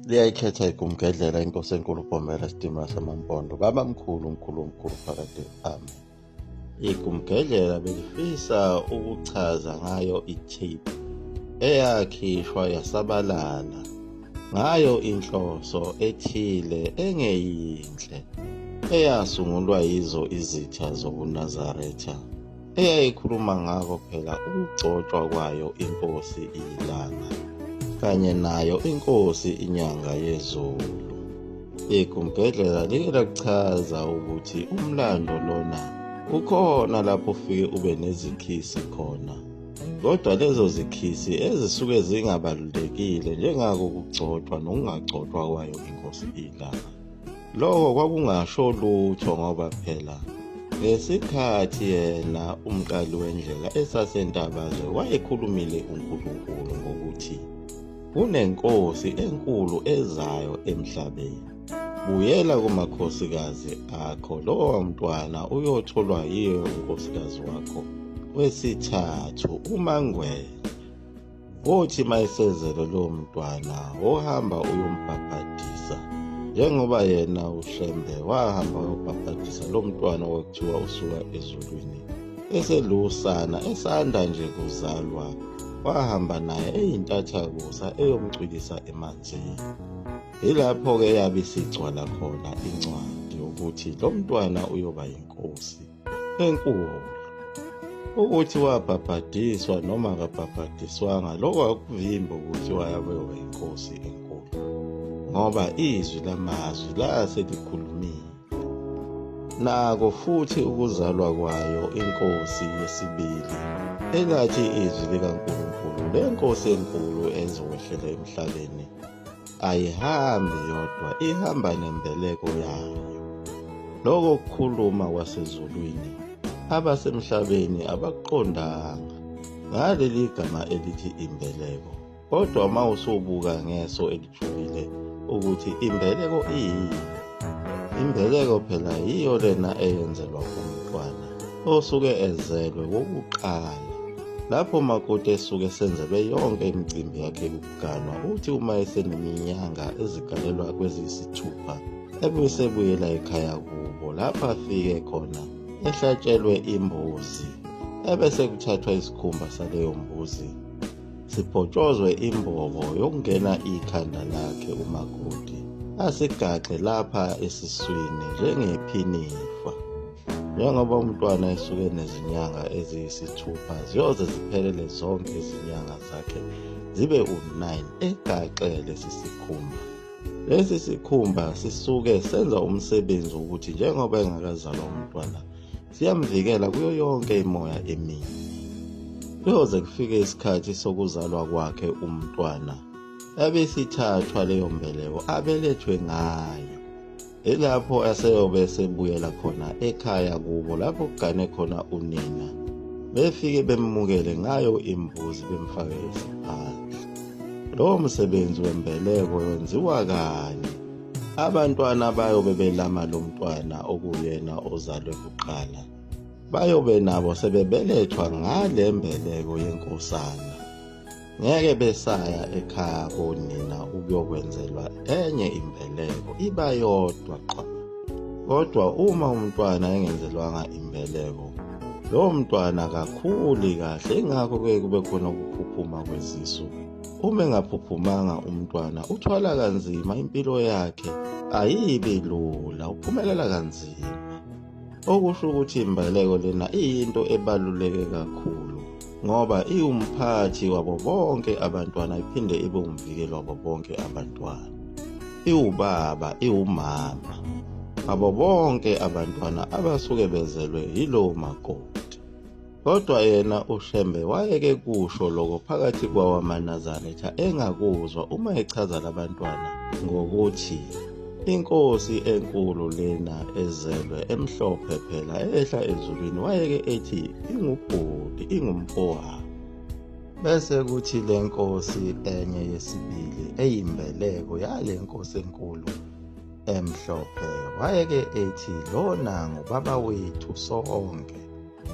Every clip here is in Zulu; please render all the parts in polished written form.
Liyayikhetha igumgedlela inkosi enkulu uBhomela Sidima samaMpondo, baba mkhulu omkhulu phakade. Amen. Igumgedlela belifisa ukuchaza ngayo i-tape eyakhishwa yasabalala ngayo inhloso ethile engeyinhle eyasungulwa yizo izitha zobuNazaretha eyayikhuluma ngako phela ukugcotshwa kwayo inkosi ilanga kanye nayo inkosi inyanga yezulu. Igumgedlela like lakuchaza ukuthi umlando lona ukhona lapho ufike ube nezikhisi khona, kodwa lezo zikhisi ezisuke zingabalulekile njengako ukugcotshwa nokungagcotshwa kwayo inkosi ilanga. Lokho kwakungasho lutho ngoba phela ngesikhathi yena umqali wendlela esasentabazwe wayekhulumile uNkulunkulu ngokuthi kunenkosi enkulu ezayo emhlabeni. Buyela kumakhosikazi akho, lowo mntwana uyotholwa yiyo unkosikazi wakho wesithathu uMangwenya. Wothi mayesezele lowo mntwana ohamba uyombhabhadisa, njengoba yena uShembe wahamba uyobhabhadisa lo mntwana okuthiwa usuka ezulwini eselusana esanda nje kuzalwa, wahamba naye eyintathakusa eyomcwilisa emanzini. Ilapho-ke yabe isigcwala khona incwadi ukuthi lo mntwana uyoba yinkosi enkulu. Ukuthi wabhabhadiswa noma kabhabhadiswanga, lokho akuvimbi ukuthi wayabe yinkosi enkulu, ngoba izwi lamazwi laselikhulumile. Nako futhi ukuzalwa kwayo inkosi yesibili elathi izwi likaNkulunkulu, le nkosi enkulu ezowehlela emhlabeni ayihambi yodwa, ihamba nembeleko yayo. Lokho kukhuluma kwasezulwini abasemhlabeni abakuqondanga ngaleli gama elithi imbeleko, kodwa uma usubuka ngeso elijulile ukuthi imbeleko iyini. Imbeleko phela yiyo lena eyenzelwa umntwana osuke ezelwe wokuqala, lapho umakoti esuke esenzelwe yonke imicimbi yakhe yokuganwa. Uthi uma eseneminyanga ezigalelwa kweziyisithupha ebesebuyela ekhaya kubo, lapho afike khona ehlatshelwe imbuzi, ebese kuthathwa isikhumba saleyo mbuzi sibhotshozwe imbobo yokungena ikhanda lakhe umakoti, asigaxe lapha esiswini njengephinifa. Njengoba umntwana esuke nezinyanga eziyisithupha, ziyoze ziphelele zonke izinyanga zakhe zibe u9, egaxe lesi sikhumba. Lesi sikhumba sisuke senza umsebenzi ukuthi njengoba engakazalwa umntwana siyamvikela kuyo yonke imoya emibi. Kuyoze kufike isikhathi sokuzalwa kwakhe umntwana, ebesithathwa leyo mbeleko abelethwe ngayo. Ilapho aseyobe esebuyela khona ekhaya kubo, lapho kugane khona unina, befike bemukele ngayo imbuzi bemfake esiphandla. Lowo msebenzi wembeleko wenziwa kanye. Abantwana bayobe belama lo mntwana okuyena ozalwe kuqala, bayobe nabo sebebelethwa ngale mbeleko yenkosana. Ngeke besaya ekhaya konina ukuyokwenzelwa enye imbeleko, iba yodwa qha. Kodwa uma umntwana engenzelwanga imbeleko, lowo mntwana kakhuli kahle, ingakho-ke kube khona ukuphuphuma kwezisu. Uma engaphuphumanga umntwana uthwala kanzima, impilo yakhe ayibi lula, uphumelela kanzima. Okusho ukuthi imbeleko lena iyinto ebaluleke kakhulu, ngoba iwumphathi wabo bonke abantwana, iphinde ibe umvikeli wabo bonke abantwana. Iwubaba, iwumama abo bonke abantwana abasuke bezelwe yilowo makoti. Kodwa yena uShembe wayeke kusho lokho phakathi kwawamaNazaretha engakuzwa uma echaza labantwana ngokuthi inkosi enkulu lena ezelwe emhlophe phela ehla ezulwini, wayeke ethi ingubhodi, ingumfowabo. Bese kuthi le nkosi enye yesibili eyimbeleko yale nkosi enkulu emhlophe, wayeke ethi lona ngubaba wethu sonke.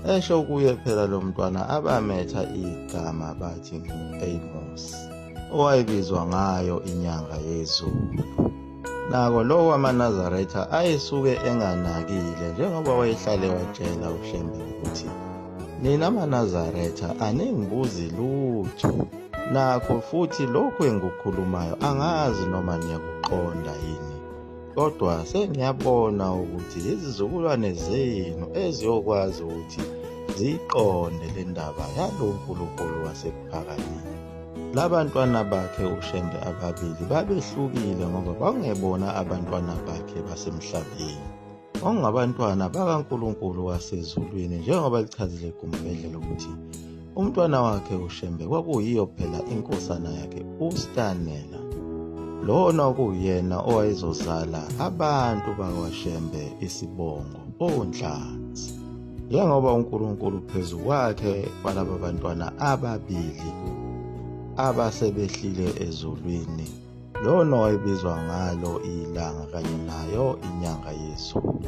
Esho kuye phela lo mntwana abametha igama bathi ngu-Amos, owayebizwa ngayo inyanga yezulu. Nako lowo wamaNazaretha ayesuke enganakile njengoba wayehlale watshela uShembe ukuthi nina amaNazaretha aningibuzi lutho, nakho futhi lokhu engikukhulumayo angazi noma niyakuqonda yini, kodwa sengiyabona ukuthi izizukulwane zenu eziyokwazi ukuthi ziyiqonde le ndaba yalo uNkulunkulu wasekuphakanyeni. Labantwana bakhe uShembe ababili babehlukile ngoba bangebona abantwana bakhe basemhlabeni, okungabantwana bakaNkulunkulu wasezulwini, njengoba lichazile kumbhedlela ukuthi umntwana wakhe uShembe kwakuyiyo phela inkosana yakhe uStanela, lona okuyena owayezozala abantu bakwaShembe isibongo oNhlanzi. Njengoba uNkulunkulu phezu kwakhe kwalaba bantwana ababili abasebehlile ezulwini, lona wayebizwa ngalo ilanga kanye nayo inyanga yezulu,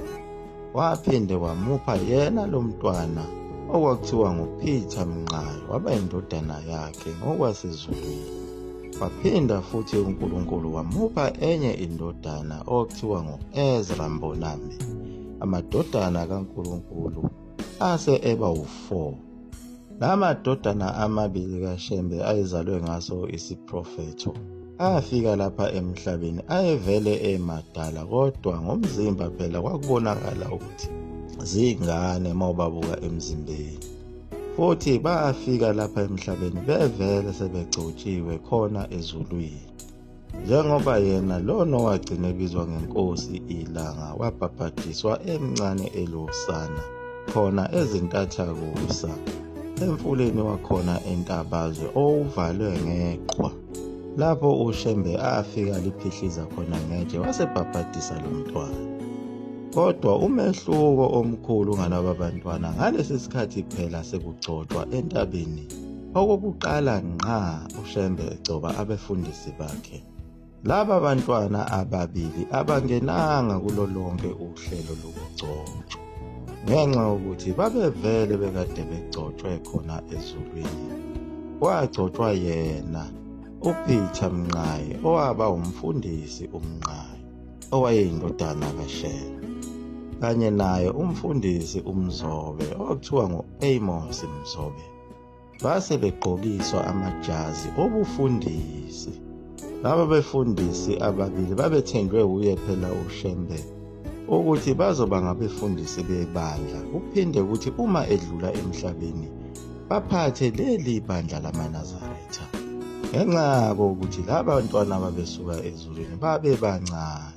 waphinde wamupha yena lo mntwana okwakuthiwa nguPeter Mnqayi waba indodana yakhe ngokwasezulwini. Waphinda futhi uNkulunkulu wamupha enye indodana okuthiwa ngu-Ezra Mbonambi. Amadodana kaNkulunkulu ase eba u-4. La madodana amabili kaShembe ayezalwe ngaso isiprofetho afika lapha emhlabeni ayevele emadala, kodwa ngomzimba phela kwakubonakala ukuthi zingane mawubabuka emzimbeni. Futhi bafika lapha emhlabeni bevele sebegcotshiwe khona ezulwini, njengoba yena lona wagcina ebizwa ngenkosi ilanga wabhabhadiswa emncane elusana khona ezintathakusa emfuleni wakhona entabazwe owuvalwe ngeqhwa. Lapho uShembe afika liphihliza khona ngetshe wasebhabhadisa lo mntwana. Kodwa umehluko omkhulu ngalaba bantwana ngalesi sikhathi phela sekugcotshwa entabeni, okokuqala ngqa uShembe egcoba abefundisi bakhe. Laba bantwana ababili abangenanga kulo lonke uhlelo lokugcotshwa, ngenxa yokuthi babevele bekade begcotshwe khona ezulwini. Kwagcotshwa yena uPeter Mnqayi owaba umfundisi uMnqayi owayeyindodana kaShembe, kanye naye umfundisi uMzobe okuthiwa ngu-Amos Mzobe. Base begqokiswa amajazi obufundisi. Laba befundisi ababili babethendwe uye phela uShembe ukuthi bazoba ngabefundisi bebandla, kuphinde ukuthi uma edlula emhlabeni baphathe leli bandla lamaNazaretha. Ngenxa yokuthi laba bantwana babesuka ezulwini babe bancane,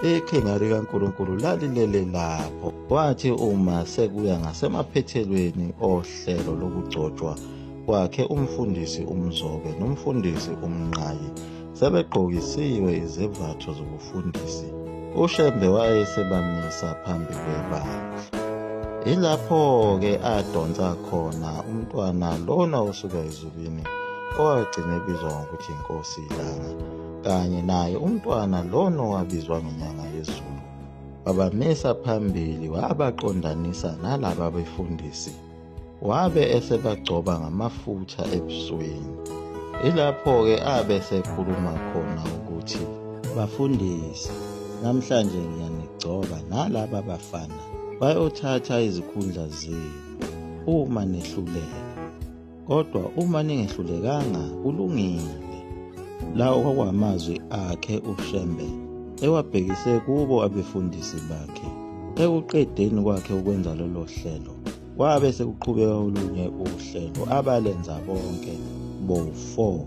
ikhenga likaNkulunkulu lalilele lapho. Wathi uma sekuya ngasemaphethelweni ohlelo lokugcotshwa kwakhe umfundisi uMzobe nomfundisi uMnqayi sebegqokisiwe izembatho zobufundisi, uShembe wayesebamisa phambi kwebandla. Ilapho-ke adonsa khona umntwana lona osuka ezulwini owagcina ebizwa ngokuthi inkosi ilanga, kanye naye umntwana lona owabizwa ngenyanga yezulu. Wabamisa phambili wabaqondanisa nalaba befundisi, wabe esebagcoba ngamafutha ebusweni. Ilapho-ke abe sekhuluma khona ukuthi, bafundisi, namhlanje ngiyanigcoba nalaba bafana bayothatha izikhundla zenu uma nehluleka, kodwa uma ningehlulekanga kulungile. Lawo kwakwamazwi akhe uShembe ewabhekise kubo abefundisi bakhe. Ekuqedeni kwakhe ukwenza lolo hlelo, kwabe sekuqhubeka olunye uhlelo abalenza bonke bo-4.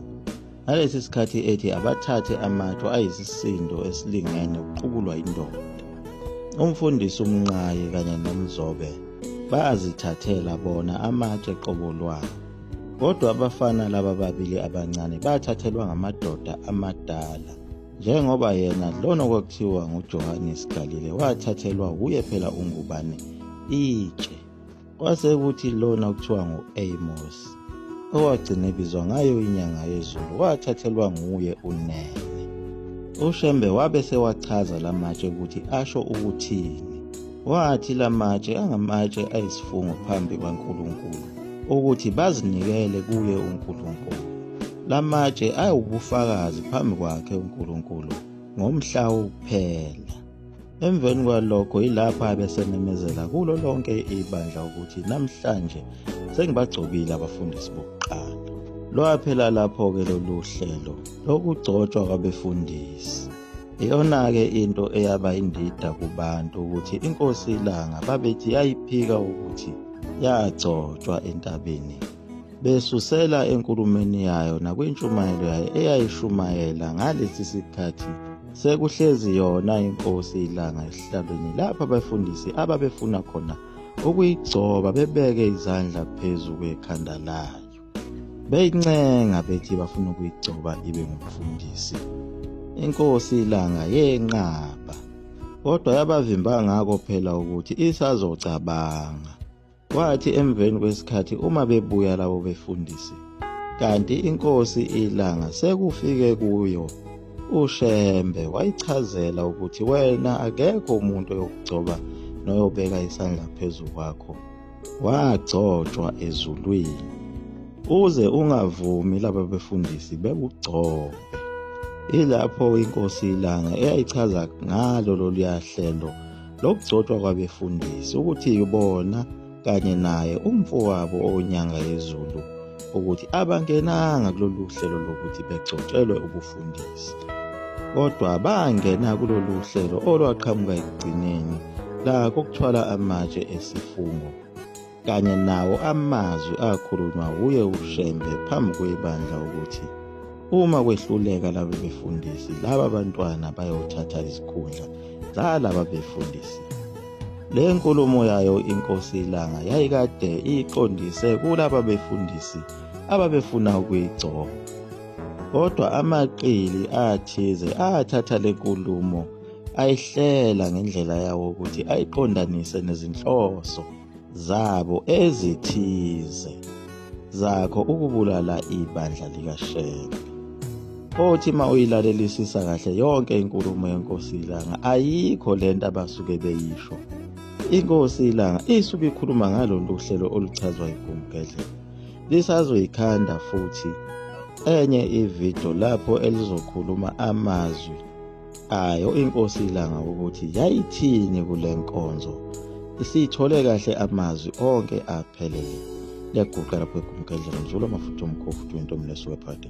Ngalesi sikhathi ethi abathathe amatshe ayisisindo esilingene ukuqubulwa indoda. Umfundisi uMnqayi kanye noMzobe bazithathela bona amatshe eqobolwayo, kodwa abafana laba babili abancane bathathelwa ngamadoda amadala, njengoba yena lona kwakuthiwa nguJohannes Galile wathathelwa uye phela ungubane itshe. Kwasekuthi lona kuthiwa ngu-Amos owagcina ebizwa ngayo inyanga yezulu wathathelwa nguye uNene. uShembe wabe sewachaza lamatshe ukuthi asho ukuthini. Wathi lamatshe angamatshe ayisifungo phambi kwaNkulunkulu ukuthi bazinikele kuye uNkulunkulu. lamatshe ayubufakazi phambi kwakhe uNkulunkulu ngomhla wokuphela. Emveni kwalokho yilapho abesememezela kulo lonke ibandla ukuthi namhlanje sengibagcobile abafundisi bokuqala. Lwaphela lapho-ke lolu hlelo lokugcotshwa kwabefundisi. Iyona-ke into eyaba indida kubantu ukuthi iNkosi iLanga babethi yayiphika ukuthi yagcotshwa entabeni, besusela enkulumeni yayo nakwintshumayelo yayo eyayishumayela ngalesi sikhathi sekuhlezi yona iNkosi iLanga esihlalweni lapho abafundisi ababefuna khona ukuyigcoba bebeke izandla phezu kwekhanda layo, beyincenga bethi bafuna ukuyigcoba ibe ngumfundisi. iNkosi iLanga yenqaba, kodwa yabavimba ngako phela ukuthi isazocabanga. Kwathi emveni kwesikhathi uma bebuya labo befundisi, kanti iNkosi iLanga sekufike kuyo uShembe wayichazela ukuthi wena akekho umuntu oyokugcoba noyobeka isandla phezu kwakho, wagcotshwa ezulwini, uze ungavumi laba befundisi bekugcobe. Ilapho iNkosi iLanga eyayichaza ngalo loluya hlelo lokugcotshwa kwabefundisi ukuthi bona kanye naye umfowabo onyanga yezulu ukuthi abangenanga kulolu hlelo lokuthi begcotshelwe ubufundisi, kodwa bangena kulolu hlelo olwaqhamuka ekugcineni la kokuthwala amatshe esifungo, kanye nawo amazwi akhulunywa uye uShembe phambi kwebandla ukuthi uma kwehluleka laba befundisi, laba bantwana bayothatha izikhundla zalaba befundisi. Le nkulumo yayo iNkosi iLanga yayikade iqondise kulaba befundisi ababefuna ukuyigcoba, kodwa amaqili athize athatha le nkulumo ayihlela ngendlela yawo ukuthi ayiqondanise nezinhloso zabo ezithize zakho ukubulala ibandla likaShembe. Othi ma uyilalelisisa kahle yonke inkulumo yeNkosi iLanga ayikho lento abasuke beyisho. iNkosi iLanga isuke ikhuluma ngalolu hlelo oluchazwa iGumgedlela. Lisazoyikhanda futhi enye ividiyo lapho elizokhuluma amazwi ayo iNkosi iLanga ukuthi yayithini kule nkonzo. Isithole kahle amazwi onke aphelele. Liyaguqa lapho eGumgedlela, Mzulu amafutha omkhofu 20 Mleso wephade.